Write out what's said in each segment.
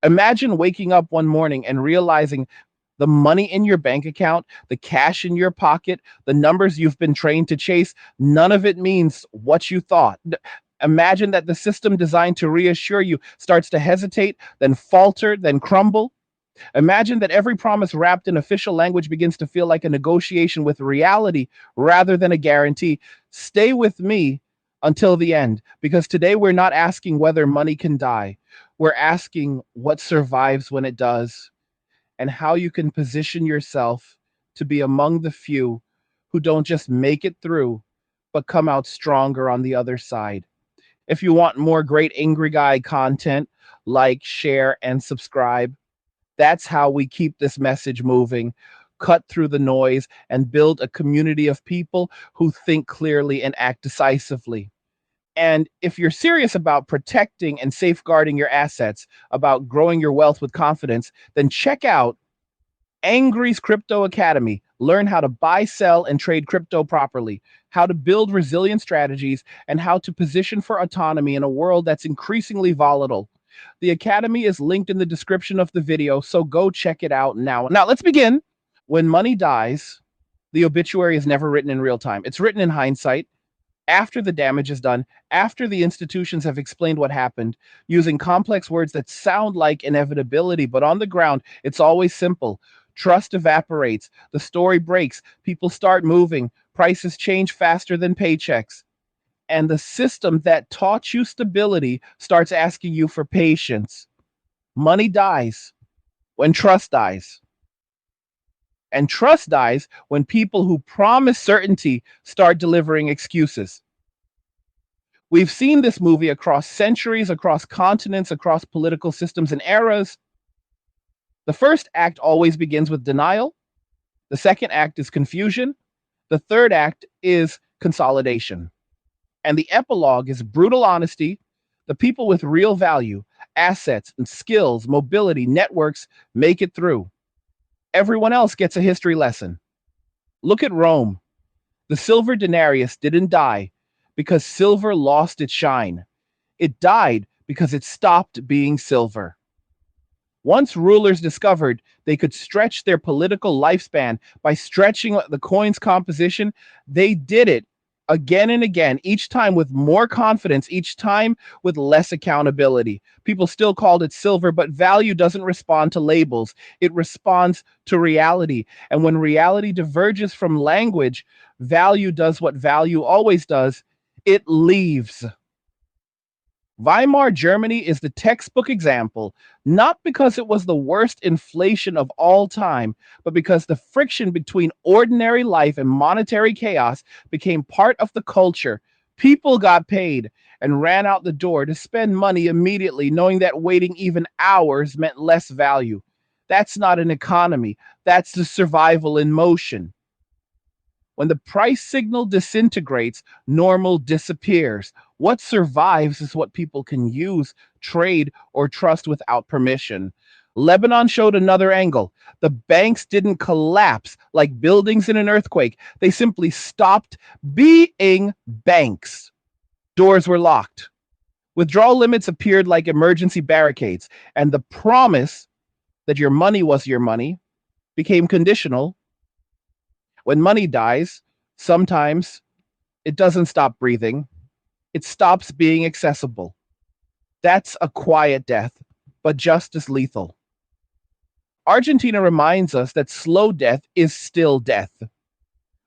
Imagine waking up one morning and realizing the money in your bank account, the cash in your pocket, the numbers you've been trained to chase, none of it means what you thought. Imagine that the system designed to reassure you starts to hesitate, then falter, then crumble. Imagine that every promise wrapped in official language begins to feel like a negotiation with reality rather than a guarantee. Stay with me until the end, because today we're not asking whether money can die. We're asking what survives when it does, and how you can position yourself to be among the few who don't just make it through, but come out stronger on the other side. If you want more great Angry Guy content, like, share, and subscribe. That's how we keep this message moving, cut through the noise, and build a community of people who think clearly and act decisively. And if you're serious about protecting and safeguarding your assets, about growing your wealth with confidence, then check out Angry's Crypto Academy. Learn how to buy, sell, and trade crypto properly, how to build resilient strategies, and how to position for autonomy in a world that's increasingly volatile. The Academy is linked in the description of the video, so go check it out now. Now, let's begin. When money dies, the obituary is never written in real time. It's written in hindsight, after the damage is done, after the institutions have explained what happened, using complex words that sound like inevitability, but on the ground, it's always simple. Trust evaporates, the story breaks, people start moving, prices change faster than paychecks. And the system that taught you stability starts asking you for patience. Money dies when trust dies. And trust dies when people who promise certainty start delivering excuses. We've seen this movie across centuries, across continents, across political systems and eras. The first act always begins with denial. The second act is confusion. The third act is consolidation. And the epilogue is brutal honesty. The people with real value, assets and skills, mobility, networks make it through. Everyone else gets a history lesson. Look at Rome. The silver denarius didn't die because silver lost its shine. It died because it stopped being silver. Once rulers discovered they could stretch their political lifespan by stretching the coin's composition, they did it again and again, each time with more confidence, each time with less accountability. People still called it silver, but value doesn't respond to labels. It responds to reality. And when reality diverges from language, value does what value always does. It leaves. Weimar Germany is the textbook example, not because it was the worst inflation of all time, but because the friction between ordinary life and monetary chaos became part of the culture. People got paid and ran out the door to spend money immediately, knowing that waiting even hours meant less value. That's not an economy, that's the survival in motion. When the price signal disintegrates, normal disappears. What survives is what people can use, trade, or trust without permission. Lebanon showed another angle. The banks didn't collapse like buildings in an earthquake. They simply stopped being banks. Doors were locked. Withdrawal limits appeared like emergency barricades, and the promise that your money was your money became conditional. When money dies, sometimes it doesn't stop breathing, it stops being accessible. That's a quiet death, but just as lethal. Argentina reminds us that slow death is still death.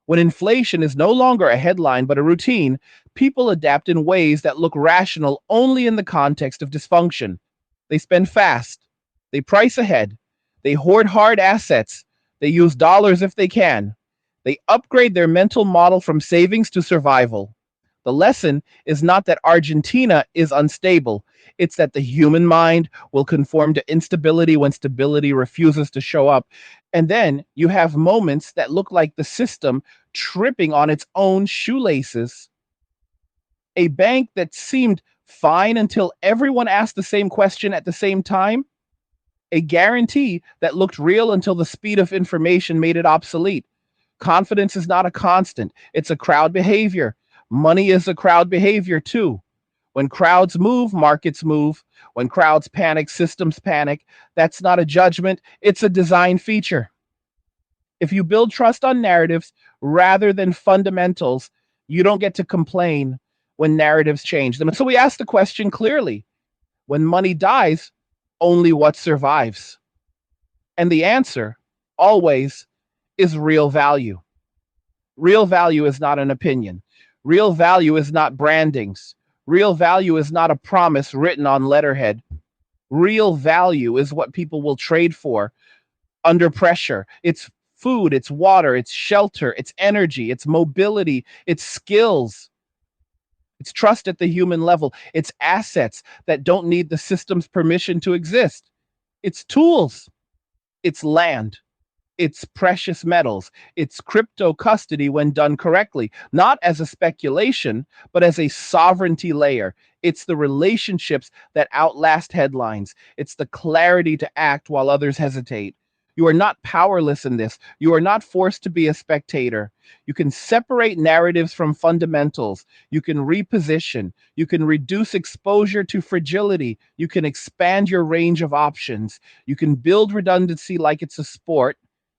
When inflation is no longer a headline but a routine, people adapt in ways that look rational only in the context of dysfunction. They spend fast, they price ahead, they hoard hard assets, they use dollars if they can. They upgrade their mental model from savings to survival. The lesson is not that Argentina is unstable, it's that the human mind will conform to instability when stability refuses to show up. And then you have moments that look like the system tripping on its own shoelaces. A bank that seemed fine until everyone asked the same question at the same time. A guarantee that looked real until the speed of information made it obsolete. Confidence is not a constant, it's a crowd behavior. Money is a crowd behavior too. When crowds move, markets move. When crowds panic, systems panic. That's not a judgment, it's a design feature. If you build trust on narratives rather than fundamentals, you don't get to complain when narratives change them. And so we ask the question clearly: when money dies, only what survives? And the answer, always, is real value. Real value is not an opinion. Real value is not brandings. Real value is not a promise written on letterhead. Real value is what people will trade for under pressure. It's food, it's water, it's shelter, it's energy, it's mobility, it's skills, it's trust at the human level, it's assets that don't need the system's permission to exist, it's tools, it's land, it's precious metals, it's crypto custody when done correctly, not as a speculation, but as a sovereignty layer. It's the relationships that outlast headlines. It's the clarity to act while others hesitate. You are not powerless in this. You are not forced to be a spectator. You can separate narratives from fundamentals. You can reposition. You can reduce exposure to fragility. You can expand your range of options. You can build redundancy like it's a sport,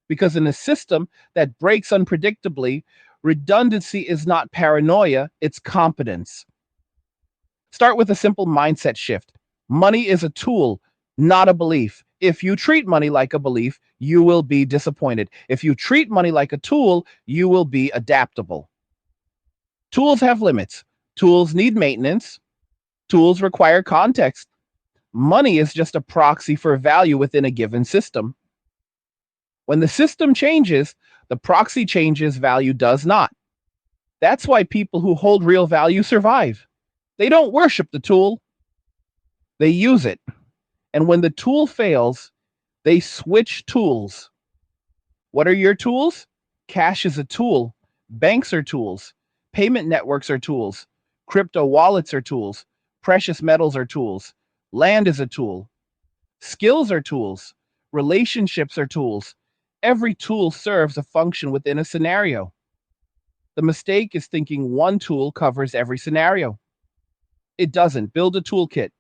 because in a system that breaks unpredictably, redundancy is not paranoia, it's competence. Start with a simple mindset shift. Money is a tool, not a belief. If you treat money like a belief, you will be disappointed. If you treat money like a tool, you will be adaptable. Tools have limits. Tools need maintenance. Tools require context. Money is just a proxy for value within a given system. When the system changes, the proxy changes, value does not. That's why people who hold real value survive. They don't worship the tool, they use it. And when the tool fails, they switch tools. What are your tools? Cash is a tool. Banks are tools. Payment networks are tools. Crypto wallets are tools. Precious metals are tools. Land is a tool. Skills are tools. Relationships are tools. Every tool serves a function within a scenario. The mistake is thinking one tool covers every scenario. It doesn't. Build a toolkit.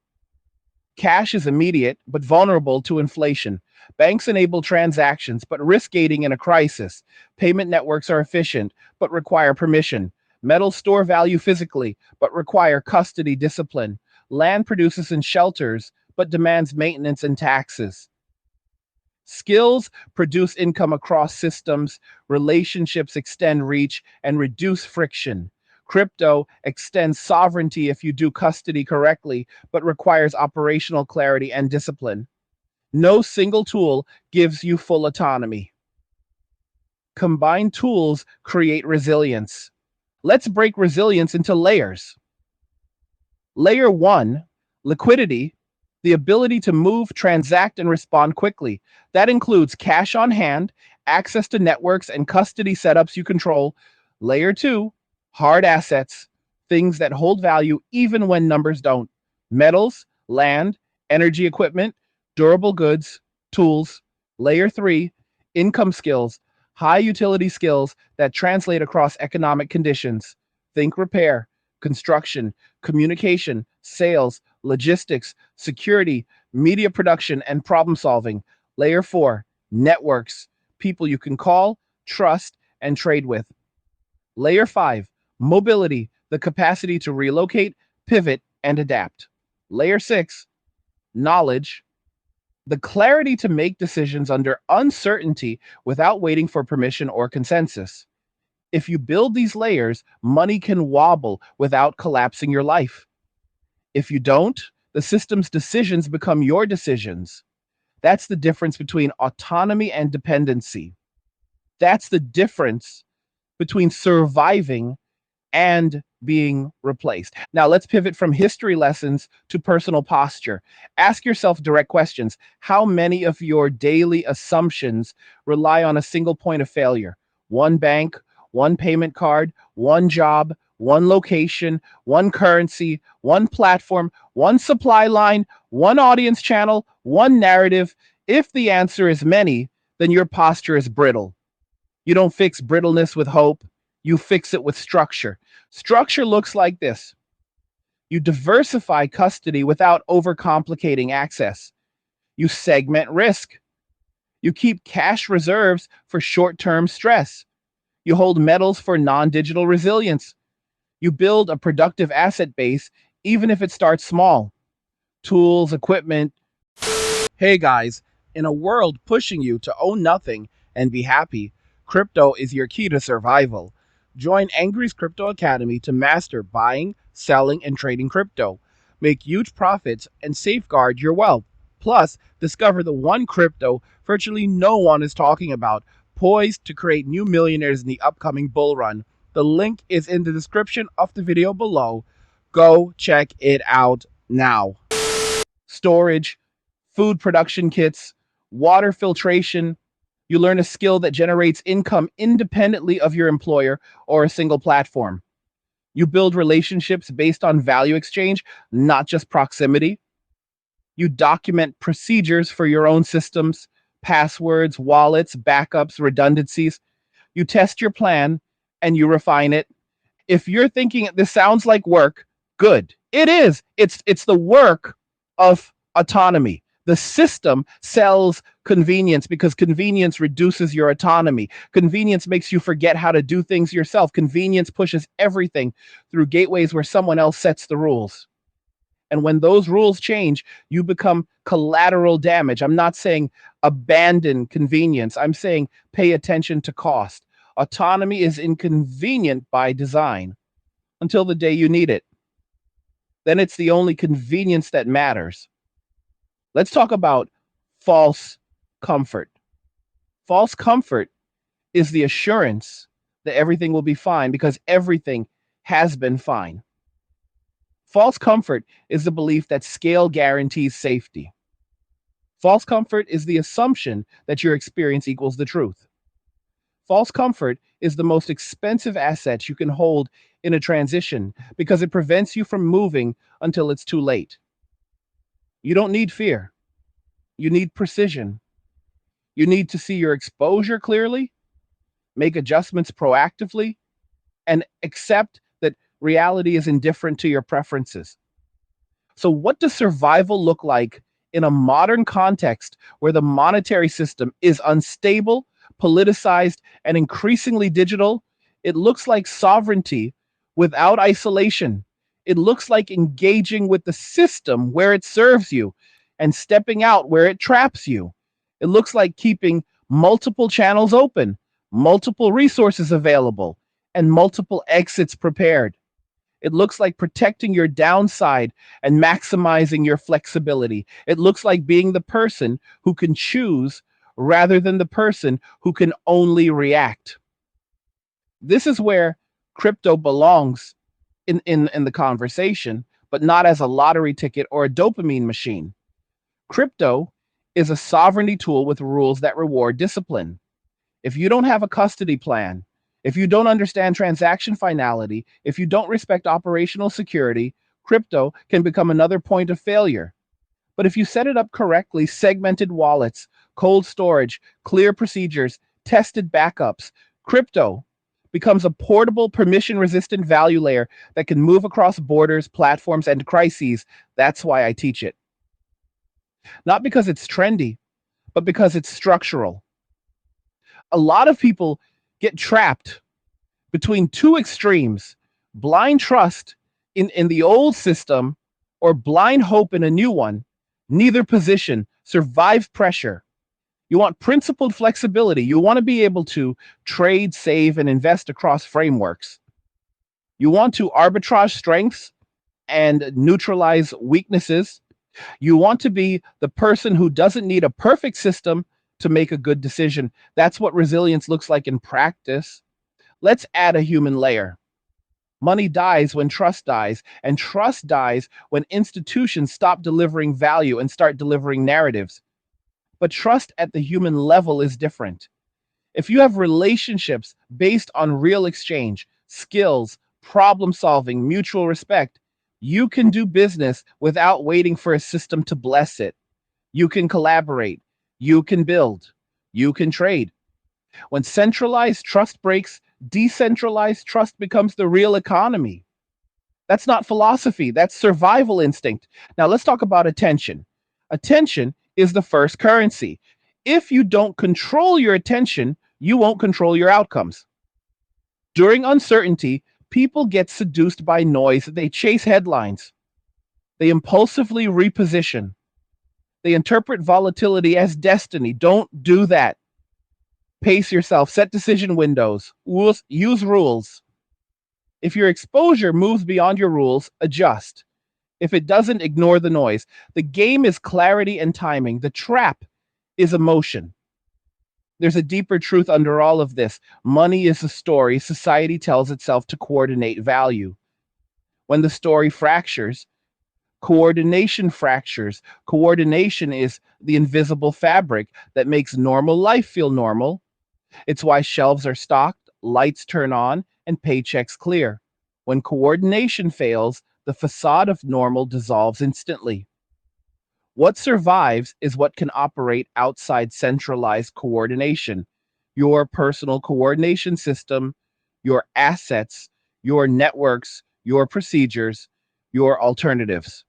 Cash is immediate, but vulnerable to inflation. Banks enable transactions, but risk gating in a crisis. Payment networks are efficient, but require permission. Metals store value physically, but require custody discipline. Land produces and shelters, but demands maintenance and taxes. Skills produce income across systems, relationships extend reach and reduce friction. Crypto extends sovereignty if you do custody correctly, but requires operational clarity and discipline. No single tool gives you full autonomy. Combined tools create resilience. Let's break resilience into layers. Layer one, liquidity, the ability to move, transact, and respond quickly. That includes cash on hand, access to networks, and custody setups you control. Layer two, hard assets, things that hold value even when numbers don't. Metals, land, energy equipment, durable goods, tools. Layer three, income skills, high utility skills that translate across economic conditions. Think repair, construction, communication, sales, logistics, security, media production, and problem solving. Layer four, networks, people you can call, trust, and trade with. Layer five, mobility, the capacity to relocate, pivot, and adapt. Layer six, knowledge, the clarity to make decisions under uncertainty without waiting for permission or consensus. If you build these layers, money can wobble without collapsing your life. If you don't, the system's decisions become your decisions. That's the difference between autonomy and dependency. That's the difference between surviving and being replaced. Now, let's pivot from history lessons to personal posture. Ask yourself direct questions. How many of your daily assumptions rely on a single point of failure? One bank, one payment card, one job, one location, one currency, one platform, one supply line, one audience channel, one narrative. If the answer is many, then your posture is brittle. You don't fix brittleness with hope, you fix it with structure. Structure looks like this. You diversify custody without overcomplicating access. You segment risk. You keep cash reserves for short term stress. You hold metals for non digital resilience. You build a productive asset base, even if it starts small. Tools, equipment. Hey guys, in a world pushing you to own nothing and be happy, crypto is your key to survival. Join Angry's Crypto Academy to master buying, selling, and trading crypto. Make huge profits and safeguard your wealth. Plus, discover the one crypto virtually no one is talking about, poised to create new millionaires in the upcoming bull run. The link is in the description of the video below. Go check it out now. Storage, food production kits, water filtration. You learn a skill that generates income independently of your employer or a single platform. You build relationships based on value exchange, not just proximity. You document procedures for your own systems, passwords, wallets, backups, redundancies. You test your plan and you refine it. If you're thinking this sounds like work, good. It is. It's the work of autonomy. The system sells convenience because convenience reduces your autonomy. Convenience makes you forget how to do things yourself. Convenience pushes everything through gateways where someone else sets the rules. And when those rules change, you become collateral damage. I'm not saying abandon convenience. I'm saying pay attention to cost. Autonomy is inconvenient by design until the day you need it. Then it's the only convenience that matters. Let's talk about false comfort. False comfort is the assurance that everything will be fine because everything has been fine. False comfort is the belief that scale guarantees safety. False comfort is the assumption that your experience equals the truth. False comfort is the most expensive asset you can hold in a transition because it prevents you from moving until it's too late. You don't need fear. You need precision. You need to see your exposure clearly, make adjustments proactively, and accept that reality is indifferent to your preferences. So, what does survival look like in a modern context where the monetary system is unstable, politicized, and increasingly digital? It looks like sovereignty without isolation. It looks like engaging with the system where it serves you and stepping out where it traps you. It looks like keeping multiple channels open, multiple resources available, and multiple exits prepared. It looks like protecting your downside and maximizing your flexibility. It looks like being the person who can choose rather than the person who can only react. This is where crypto belongs in the conversation, but not as a lottery ticket or a dopamine machine. Crypto is a sovereignty tool with rules that reward discipline. If you don't have a custody plan, if you don't understand transaction finality, if you don't respect operational security, crypto can become another point of failure. But if you set it up correctly, segmented wallets, cold storage, clear procedures, tested backups, crypto becomes a portable, permission resistant value layer that can move across borders, platforms, and crises. That's why I teach it. Not because it's trendy, but because it's structural. A lot of people get trapped between two extremes: blind trust in the old system or blind hope in a new one. Neither position survive pressure. You want principled flexibility. You want to be able to trade, save, and invest across frameworks. You want to arbitrage strengths and neutralize weaknesses. You want to be the person who doesn't need a perfect system to make a good decision. That's what resilience looks like in practice. Let's add a human layer. Money dies when trust dies, and trust dies when institutions stop delivering value and start delivering narratives. But trust at the human level is different. If you have relationships based on real exchange, skills, problem solving, mutual respect, you can do business without waiting for a system to bless it. You can collaborate, you can build, you can trade. When centralized trust breaks, decentralized trust becomes the real economy. That's not philosophy, that's survival instinct. Now, let's talk about attention. Attention is the first currency. If you don't control your attention, you won't control your outcomes. During uncertainty, people get seduced by noise. They chase headlines. They impulsively reposition. They interpret volatility as destiny. Don't do that. Pace yourself, set decision windows, use rules. If your exposure moves beyond your rules, adjust. If it doesn't, ignore the noise. The game is clarity and timing. The trap is emotion. There's a deeper truth under all of this. Money is a story society tells itself to coordinate value. When the story fractures, coordination fractures. Coordination is the invisible fabric that makes normal life feel normal. It's why shelves are stocked, lights turn on, and paychecks clear. When coordination fails, the facade of normal dissolves instantly. What survives is what can operate outside centralized coordination. Your personal coordination system, your assets, your networks, your procedures, your alternatives.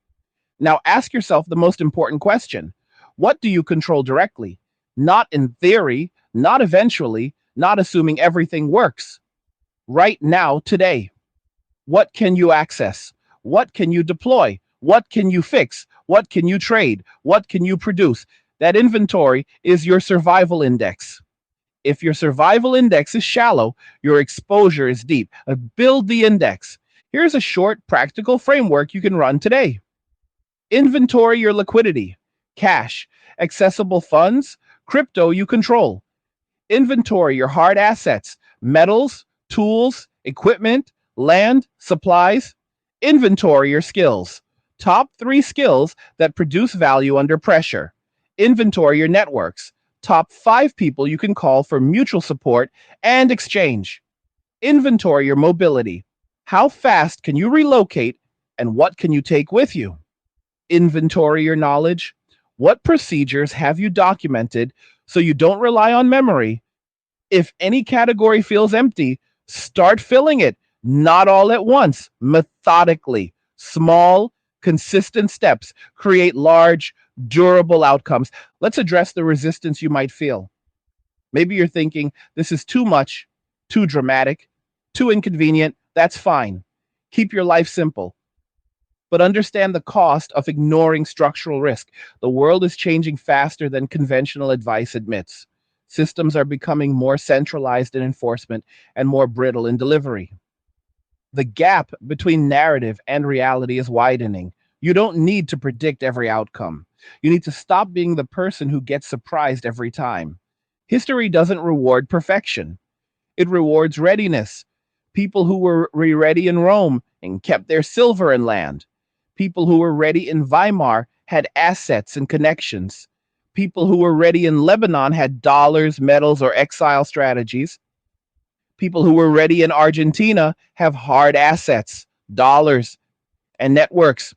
Now ask yourself the most important question. What do you control directly? Not in theory, not eventually, not assuming everything works. Right now, today. What can you access? What can you deploy? What can you fix? What can you trade? What can you produce? That inventory is your survival index. If your survival index is shallow, your exposure is deep. Build the index. Here's a short, practical framework you can run today. Inventory your liquidity, cash, accessible funds, crypto you control. Inventory your hard assets, metals, tools, equipment, land, supplies. Inventory your skills. Top 3 skills that produce value under pressure. Inventory your networks. Top 5 people you can call for mutual support and exchange. Inventory your mobility. How fast can you relocate and what can you take with you? Inventory your knowledge. What procedures have you documented so you don't rely on memory? If any category feels empty, start filling it, not all at once, methodically. Small, consistent steps create large, durable outcomes. Let's address the resistance you might feel. Maybe you're thinking, this is too much, too dramatic, too inconvenient. That's fine. Keep your life simple. But understand the cost of ignoring structural risk. The world is changing faster than conventional advice admits. Systems are becoming more centralized in enforcement and more brittle in delivery. The gap between narrative and reality is widening. You don't need to predict every outcome. You need to stop being the person who gets surprised every time. History doesn't reward perfection, it rewards readiness. People who were ready in Rome and kept their silver and land. People who were ready in Weimar had assets and connections. People who were ready in Lebanon had dollars, metals, or exile strategies. People who were ready in Argentina have hard assets, dollars, and networks.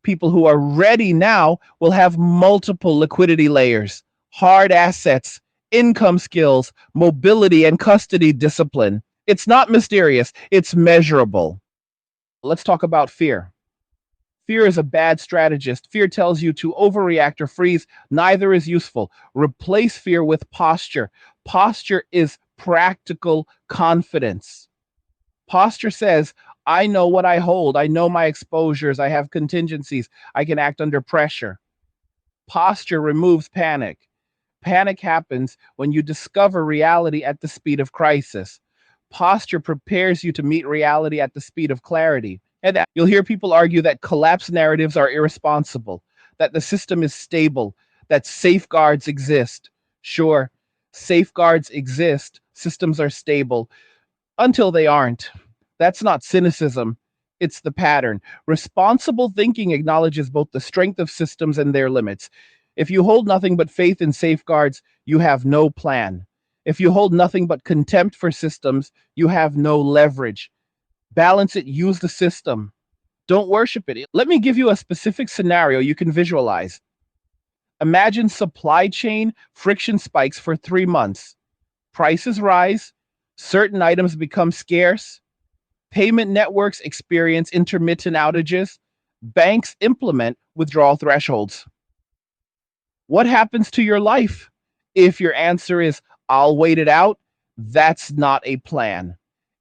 People who are ready now will have multiple liquidity layers, hard assets, income skills, mobility, and custody discipline. It's not mysterious, it's measurable. Let's talk about fear. Fear is a bad strategist. Fear tells you to overreact or freeze. Neither is useful. Replace fear with posture. Posture is practical confidence. Posture says, I know what I hold. I know my exposures. I have contingencies. I can act under pressure. Posture removes panic. Panic happens when you discover reality at the speed of crisis. Posture prepares you to meet reality at the speed of clarity. And you'll hear people argue that collapse narratives are irresponsible, that the system is stable, that safeguards exist. Sure, safeguards exist, systems are stable until they aren't. That's not cynicism, it's the pattern. Responsible thinking acknowledges both the strength of systems and their limits. If you hold nothing but faith in safeguards, you have no plan. If you hold nothing but contempt for systems, you have no leverage. Balance it, use the system. Don't worship it. Let me give you a specific scenario you can visualize. Imagine supply chain friction spikes for 3 months. Prices rise, certain items become scarce, Payment networks experience intermittent outages. Banks implement withdrawal thresholds. What happens to your life? If your answer is, I'll wait it out, that's not a plan.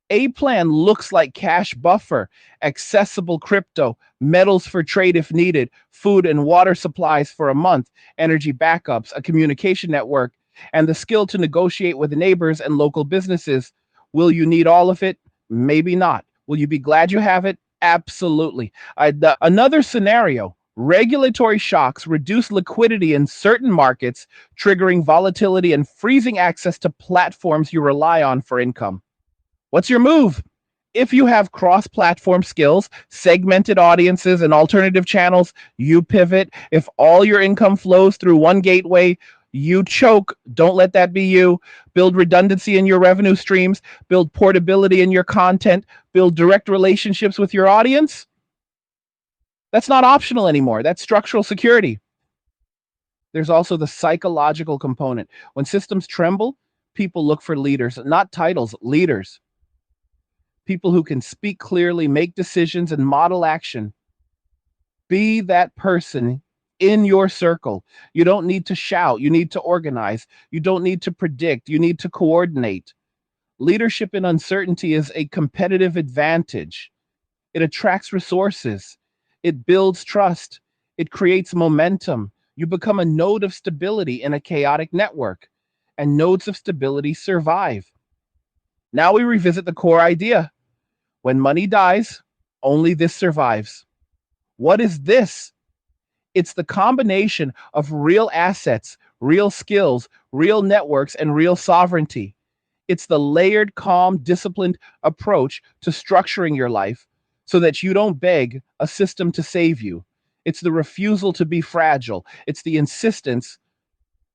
A plan looks like cash buffer, accessible crypto, metals for trade if needed, food and water supplies for a month, energy backups, a communication network, and the skill to negotiate with neighbors and local businesses. Will you need all of it? Maybe not. Will you be glad you have it? Absolutely. Another scenario: regulatory shocks reduce liquidity in certain markets, triggering volatility and freezing access to platforms you rely on for income. What's your move? If you have cross platform skills, segmented audiences, and alternative channels, you pivot. If all your income flows through one gateway, you choke. Don't let that be you. Build redundancy in your revenue streams, build portability in your content, build direct relationships with your audience. That's not optional anymore. That's structural security. There's also the psychological component. When systems tremble, people look for leaders, not titles, leaders. People who can speak clearly, make decisions, and model action. Be that person in your circle. You don't need to shout. You need to organize. You don't need to predict. You need to coordinate. Leadership in uncertainty is a competitive advantage. It attracts resources. It builds trust. It creates momentum. You become a node of stability in a chaotic network, and nodes of stability survive. Now we revisit the core idea. When money dies, only this survives. What is this? It's the combination of real assets, real skills, real networks, and real sovereignty. It's the layered, calm, disciplined approach to structuring your life so that you don't beg a system to save you. It's the refusal to be fragile. It's the insistence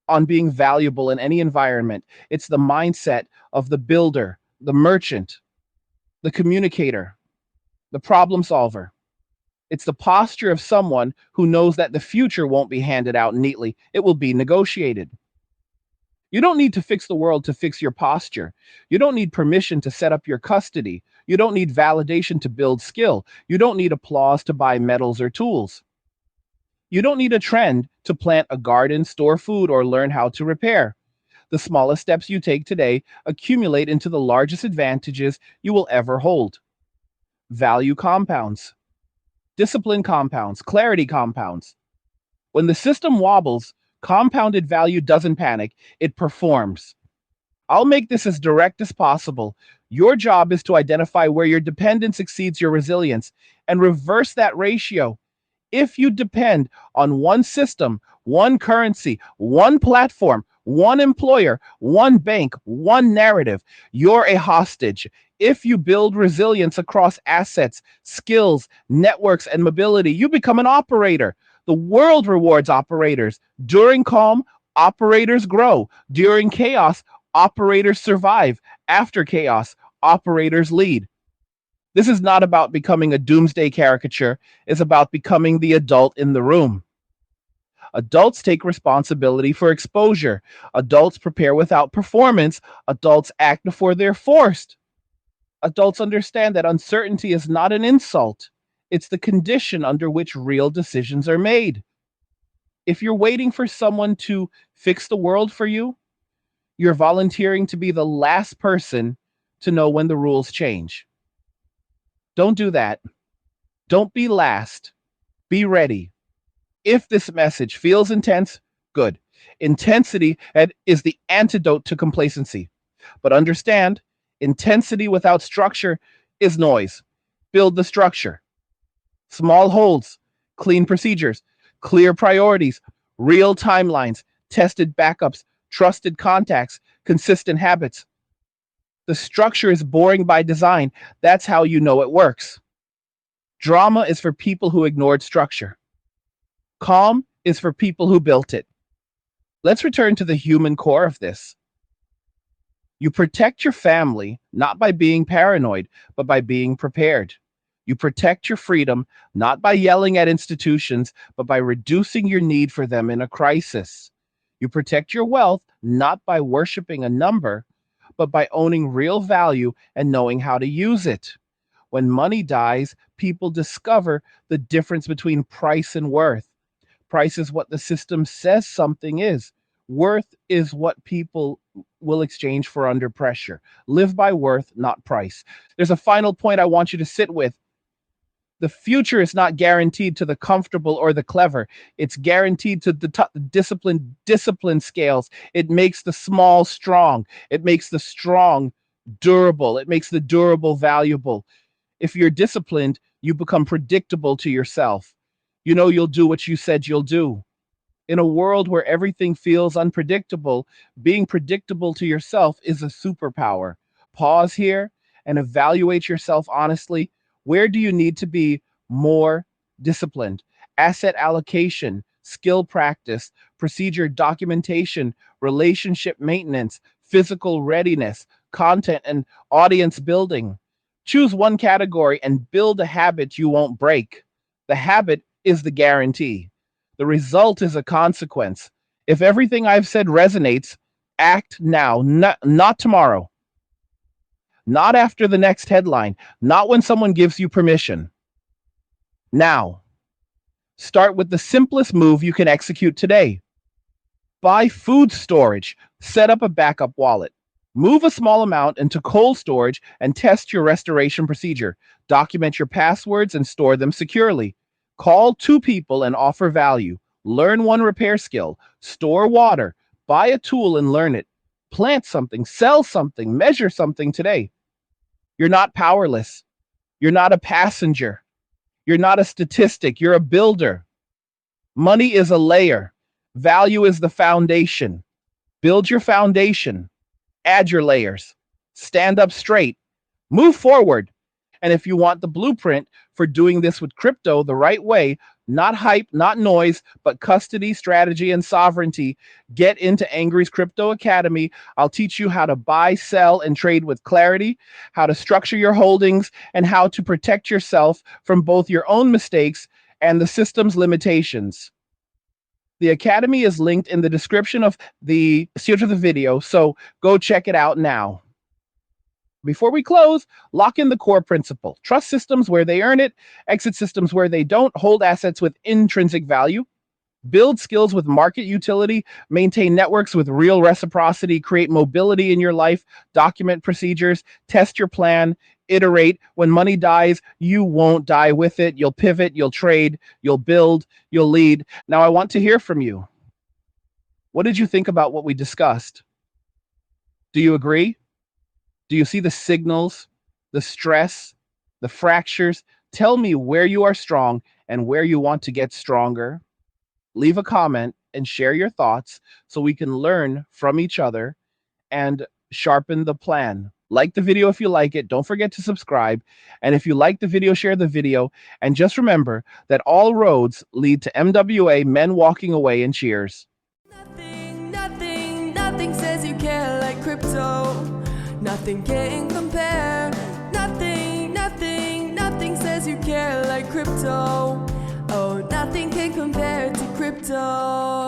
on being valuable in any environment. It's the mindset of the builder, the merchant, the communicator, the problem solver. It's the posture of someone who knows that the future won't be handed out neatly, it will be negotiated. You don't need to fix the world to fix your posture. You don't need permission to set up your custody. You don't need validation to build skill. You don't need applause to buy metals or tools. You don't need a trend to plant a garden, store food, or learn how to repair. The smallest steps you take today accumulate into the largest advantages you will ever hold. Value compounds, discipline compounds, clarity compounds. When the system wobbles, compounded value doesn't panic, it performs. I'll make this as direct as possible. Your job is to identify where your dependence exceeds your resilience and reverse that ratio. If you depend on one system, one currency, one platform, one employer, one bank, one narrative, you're a hostage. If you build resilience across assets, skills, networks, and mobility, you become an operator. The world rewards operators. During calm, operators grow. During chaos, operators survive. After chaos, operators lead. This is not about becoming a doomsday caricature. It's about becoming the adult in the room. Adults take responsibility for exposure. Adults prepare without performance. Adults act before they're forced. Adults understand that uncertainty is not an insult. It's the condition under which real decisions are made. If you're waiting for someone to fix the world for you, you're volunteering to be the last person to know when the rules change. Don't do that. Don't be last. Be ready. If this message feels intense, good. Intensity is the antidote to complacency. But understand, intensity without structure is noise. Build the structure. Small holds, clean procedures, clear priorities, real timelines, tested backups, trusted contacts, consistent habits. The structure is boring by design. That's how you know it works. Drama is for people who ignored structure. Calm is for people who built it. Let's return to the human core of this. You protect your family not by being paranoid, but by being prepared. You protect your freedom not by yelling at institutions, but by reducing your need for them in a crisis. You protect your wealth not by worshiping a number, but by owning real value and knowing how to use it. When money dies, people discover the difference between price and worth. Price is what the system says something is. Worth is what people will exchange for under pressure. Live by worth, not price. There's a final point I want you to sit with. The future is not guaranteed to the comfortable or the clever. It's guaranteed to the discipline scales. It makes the small strong. It makes the strong durable. It makes the durable valuable. If you're disciplined, you become predictable to yourself. You know you'll do what you said you'll do. In a world where everything feels unpredictable, being predictable to yourself is a superpower. Pause here and evaluate yourself honestly. Where do you need to be more disciplined? Asset allocation, skill practice, procedure documentation, relationship maintenance, physical readiness, content and audience building. Choose one category and build a habit you won't break. The habit is the guarantee. The result is a consequence. If everything I've said resonates, act now, not tomorrow, not after the next headline, not when someone gives you permission. Now, start with the simplest move you can execute today. Buy food storage, set up a backup wallet. Move a small amount into cold storage and test your restoration procedure. Document your passwords and store them securely. Call 2 people and offer value. Learn one repair skill. Store water. Buy a tool and learn it. Plant something, sell something, measure something today. You're not powerless. You're not a passenger. You're not a statistic. You're a builder. Money is a layer. Value is the foundation. Build your foundation. Add your layers. Stand up straight. Move forward. And if you want the blueprint for doing this with crypto the right way, not hype, not noise, but custody, strategy, and sovereignty, get into Angry's Crypto Academy. I'll teach you how to buy, sell, and trade with clarity, how to structure your holdings, and how to protect yourself from both your own mistakes and the system's limitations. The Academy is linked in the description of the video, so go check it out now. Before we close, lock in the core principle. Trust systems where they earn it, exit systems where they don't, hold assets with intrinsic value, build skills with market utility, maintain networks with real reciprocity, create mobility in your life, document procedures, test your plan, iterate. When money dies, you won't die with it. You'll pivot, you'll trade, you'll build, you'll lead. Now, I want to hear from you. What did you think about what we discussed? Do you agree? Do you see the signals, the stress, the fractures? Tell me where you are strong and where you want to get stronger. Leave a comment and share your thoughts so we can learn from each other and sharpen the plan. Like the video if you like it. Don't forget to subscribe. And if you like the video, share the video. And just remember that all roads lead to MWA, men walking away in cheers. Nothing says you care like crypto. Nothing can compare. Nothing says you care like crypto. Oh, nothing can compare to crypto.